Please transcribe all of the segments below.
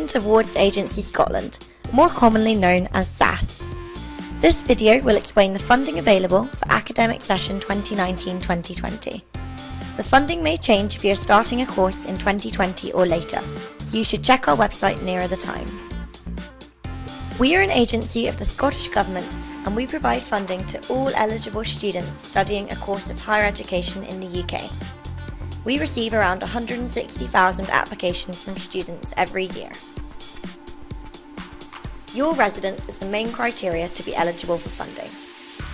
Student Awards Agency Scotland, more commonly known as SAAS. This video will explain the funding available for academic session 2019-2020. The funding may change if you are starting a course in 2020 or later, so you should check our website nearer the time. We are an agency of the Scottish Government and we provide funding to all eligible students studying a course of higher education in the UK. We receive around 160,000 applications from students every year. Your residence is the main criteria to be eligible for funding.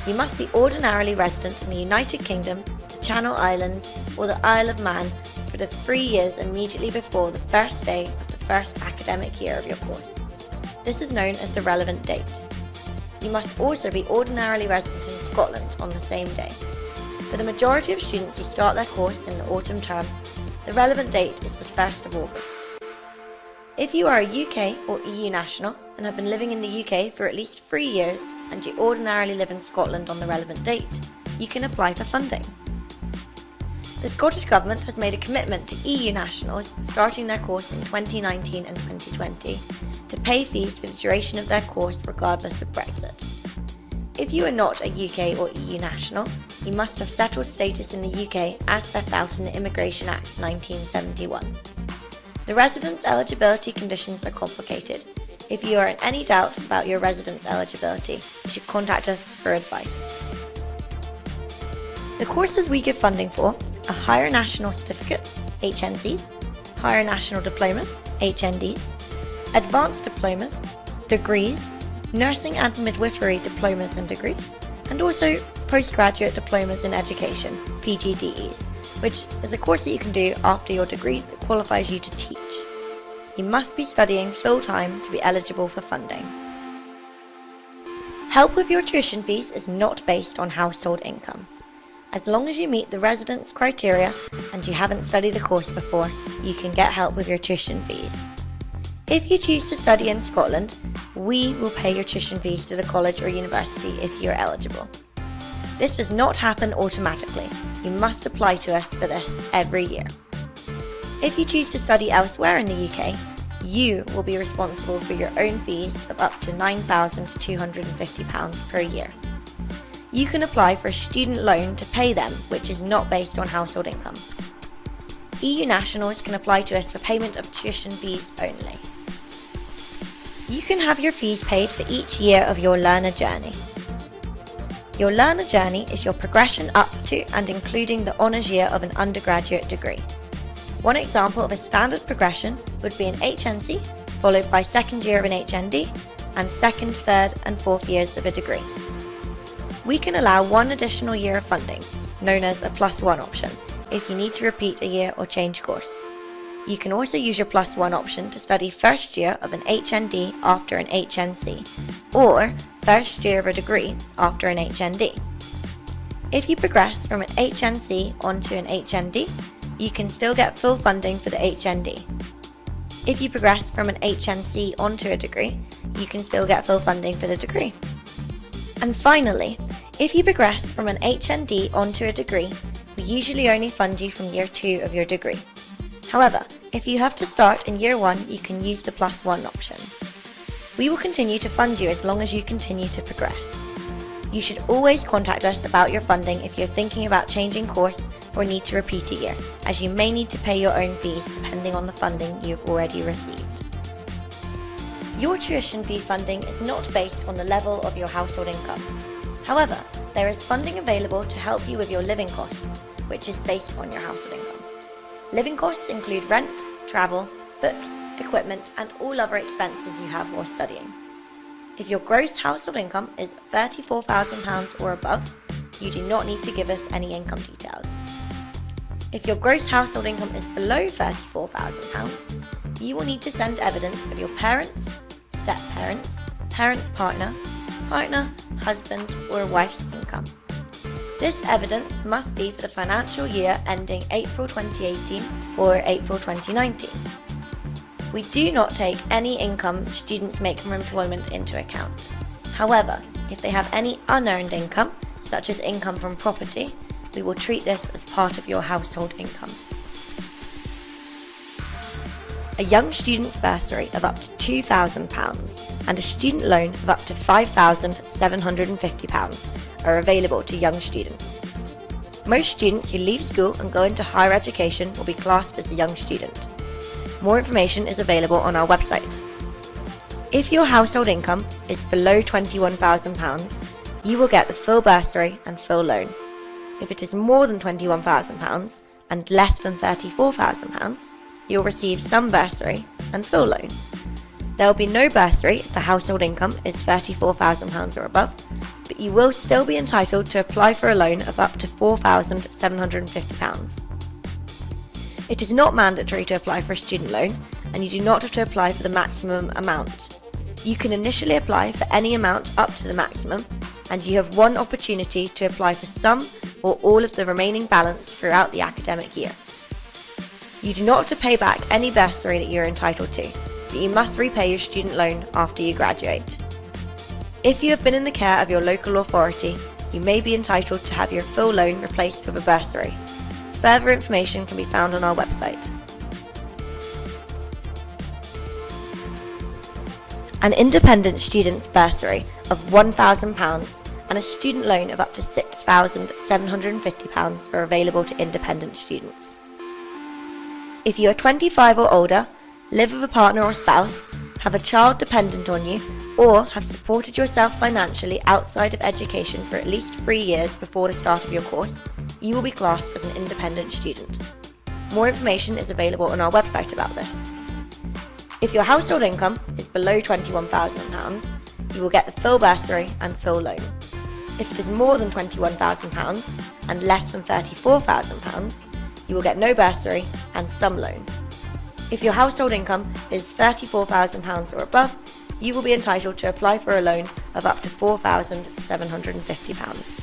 You must be ordinarily resident in the United Kingdom, the Channel Islands or the Isle of Man for the 3 years immediately before the first day of the first academic year of your course. This is known as the relevant date. You must also be ordinarily resident in Scotland on the same day. For the majority of students who start their course in the autumn term, the relevant date is the 1st of August. If you are a UK or EU national and have been living in the UK for at least 3 years and you ordinarily live in Scotland on the relevant date, you can apply for funding. The Scottish Government has made a commitment to EU nationals starting their course in 2019 and 2020 to pay fees for the duration of their course regardless of Brexit. If you are not a UK or EU national, you must have settled status in the UK as set out in the Immigration Act 1971. The residence eligibility conditions are complicated. If you are in any doubt about your residence eligibility, you should contact us for advice. The courses we give funding for are Higher National Certificates, HNCs, Higher National Diplomas, HNDs, Advanced Diplomas, Degrees, Nursing and Midwifery Diplomas and Degrees, and also Postgraduate Diplomas in Education, PGDEs, which is a course that you can do after your degree that qualifies you to teach. You must be studying full-time to be eligible for funding. Help with your tuition fees is not based on household income. As long as you meet the residence criteria and you haven't studied the course before, you can get help with your tuition fees. If you choose to study in Scotland, we will pay your tuition fees to the college or university if you are eligible. This does not happen automatically. You must apply to us for this every year. If you choose to study elsewhere in the UK, you will be responsible for your own fees of up to £9,250 per year. You can apply for a student loan to pay them, which is not based on household income. EU nationals can apply to us for payment of tuition fees only. You can have your fees paid for each year of your learner journey. Your learner journey is your progression up to and including the honours year of an undergraduate degree. One example of a standard progression would be an HNC, followed by second year of an HND, and second, third and fourth years of a degree. We can allow one additional year of funding, known as a +1 option, if you need to repeat a year or change course. You can also use your +1 option to study first year of an HND after an HNC, or first year of a degree after an HND. If you progress from an HNC onto an HND, you can still get full funding for the HND. If you progress from an HNC onto a degree, you can still get full funding for the degree. And finally, if you progress from an HND onto a degree, we usually only fund you from year 2 of your degree. However, if you have to start in year 1, you can use the +1 option. We will continue to fund you as long as you continue to progress. You should always contact us about your funding if you're thinking about changing course or need to repeat a year, as you may need to pay your own fees depending on the funding you've already received. Your tuition fee funding is not based on the level of your household income. However, there is funding available to help you with your living costs, which is based on your household income. Living costs include rent, travel, books, equipment and all other expenses you have while studying. If your gross household income is £34,000 or above, you do not need to give us any income details. If your gross household income is below £34,000, you will need to send evidence of your parents, step-parents, parents' partner, husband or wife's income. This evidence must be for the financial year ending April 2018 or April 2019. We do not take any income students make from employment into account. However, if they have any unearned income, such as income from property, we will treat this as part of your household income. A young student's bursary of up to £2,000 and a student loan of up to £5,750 are available to young students. Most students who leave school and go into higher education will be classed as a young student. More information is available on our website. If your household income is below £21,000, you will get the full bursary and full loan. If it is more than £21,000 and less than £34,000, you'll receive some bursary and full loan. There will be no bursary if the household income is £34,000 or above, but you will still be entitled to apply for a loan of up to £4,750. It is not mandatory to apply for a student loan, and you do not have to apply for the maximum amount. You can initially apply for any amount up to the maximum, and you have one opportunity to apply for some or all of the remaining balance throughout the academic year. You do not have to pay back any bursary that you are entitled to, but you must repay your student loan after you graduate. If you have been in the care of your local authority, you may be entitled to have your full loan replaced with a bursary. Further information can be found on our website. An independent student's bursary of £1,000 and a student loan of up to £6,750 are available to independent students. If you are 25 or older, live with a partner or spouse, have a child dependent on you, or have supported yourself financially outside of education for at least 3 years before the start of your course, you will be classed as an independent student. More information is available on our website about this. If your household income is below £21,000, you will get the full bursary and full loan. If it is more than £21,000 and less than £34,000, you will get no bursary and some loan. If your household income is £34,000 or above, you will be entitled to apply for a loan of up to £4,750.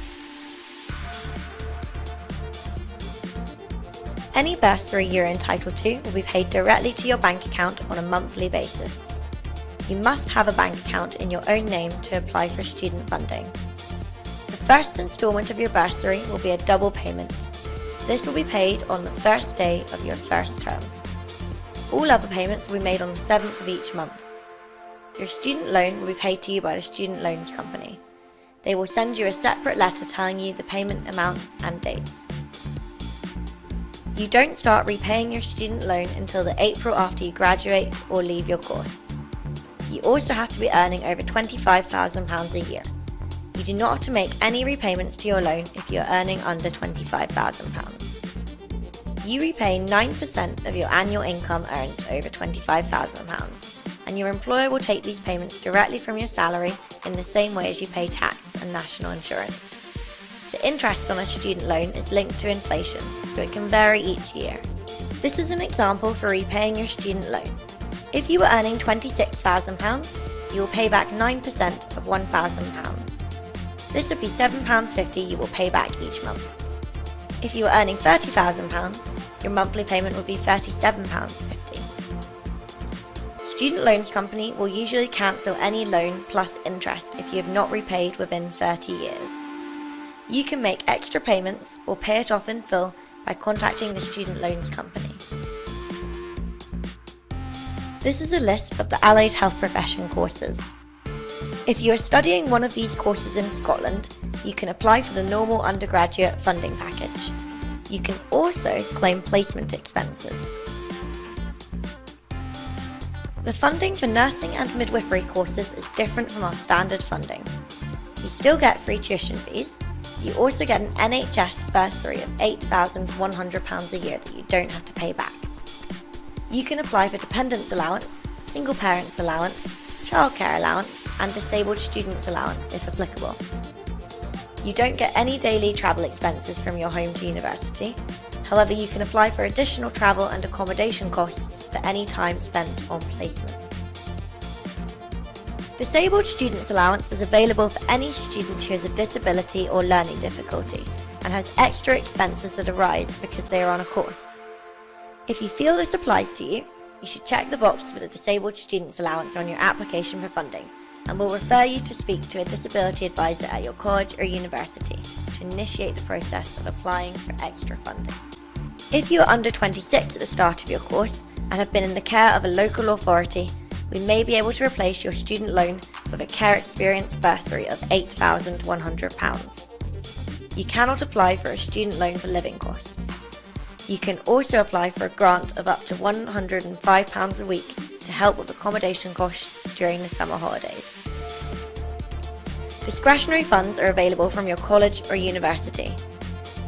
Any bursary you're entitled to will be paid directly to your bank account on a monthly basis. You must have a bank account in your own name to apply for student funding. The first instalment of your bursary will be a double payment. This will be paid on the first day of your first term. All other payments will be made on the 7th of each month. Your student loan will be paid to you by the Student Loans Company. They will send you a separate letter telling you the payment amounts and dates. You don't start repaying your student loan until the April after you graduate or leave your course. You also have to be earning over £25,000 a year. You do not have to make any repayments to your loan if you are earning under £25,000. You repay 9% of your annual income earned over £25,000, and your employer will take these payments directly from your salary in the same way as you pay tax and national insurance. The interest on a student loan is linked to inflation, so it can vary each year. This is an example for repaying your student loan. If you were earning £26,000, you will pay back 9% of £1,000. This would be £7.50 you will pay back each month. If you are earning £30,000, your monthly payment would be £37.50. Student Loans Company will usually cancel any loan plus interest if you have not repaid within 30 years. You can make extra payments or pay it off in full by contacting the Student Loans Company. This is a list of the Allied Health Profession courses. If you are studying one of these courses in Scotland, you can apply for the normal undergraduate funding package. You can also claim placement expenses. The funding for nursing and midwifery courses is different from our standard funding. You still get free tuition fees. You also get an NHS bursary of £8,100 a year that you don't have to pay back. You can apply for dependents allowance, single parents allowance, childcare allowance, and disabled students allowance if applicable. You don't get any daily travel expenses from your home to university. However, you can apply for additional travel and accommodation costs for any time spent on placement. Disabled Students Allowance is available for any student who has a disability or learning difficulty and has extra expenses that arise because they are on a course. If you feel this applies to you, you should check the box for the Disabled Students Allowance on your application for funding, and we'll refer you to speak to a disability advisor at your college or university to initiate the process of applying for extra funding. If you are under 26 at the start of your course, and have been in the care of a local authority, we may be able to replace your student loan with a Care Experience bursary of £8,100. You cannot apply for a student loan for living costs. You can also apply for a grant of up to £105 a week to help with accommodation costs during the summer holidays. Discretionary funds are available from your college or university.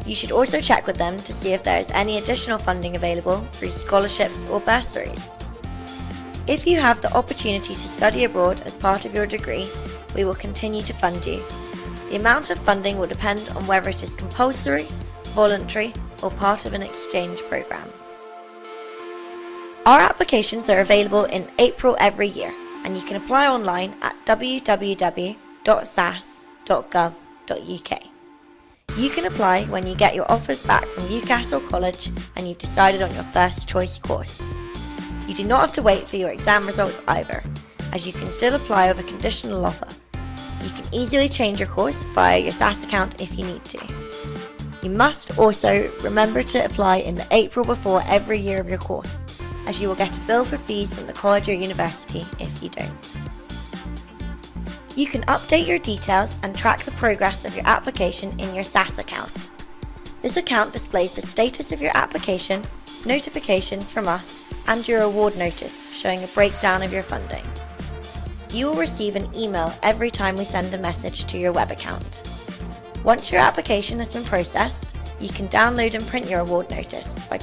You should also check with them to see if there is any additional funding available through scholarships or bursaries. If you have the opportunity to study abroad as part of your degree, we will continue to fund you. The amount of funding will depend on whether it is compulsory, voluntary, or part of an exchange programme. Our applications are available in April every year, and you can apply online at www.saas.gov.uk. You can apply when you get your offers back from Newcastle College and you've decided on your first choice course. You do not have to wait for your exam results either, as you can still apply with a conditional offer. You can easily change your course via your SAAS account if you need to. You must also remember to apply in the April before every year of your course, as you will get a bill for fees from the college or university if you don't. You can update your details and track the progress of your application in your SAAS account. This account displays the status of your application, notifications from us, and your award notice showing a breakdown of your funding. You will receive an email every time we send a message to your web account. Once your application has been processed, you can download and print your award notice by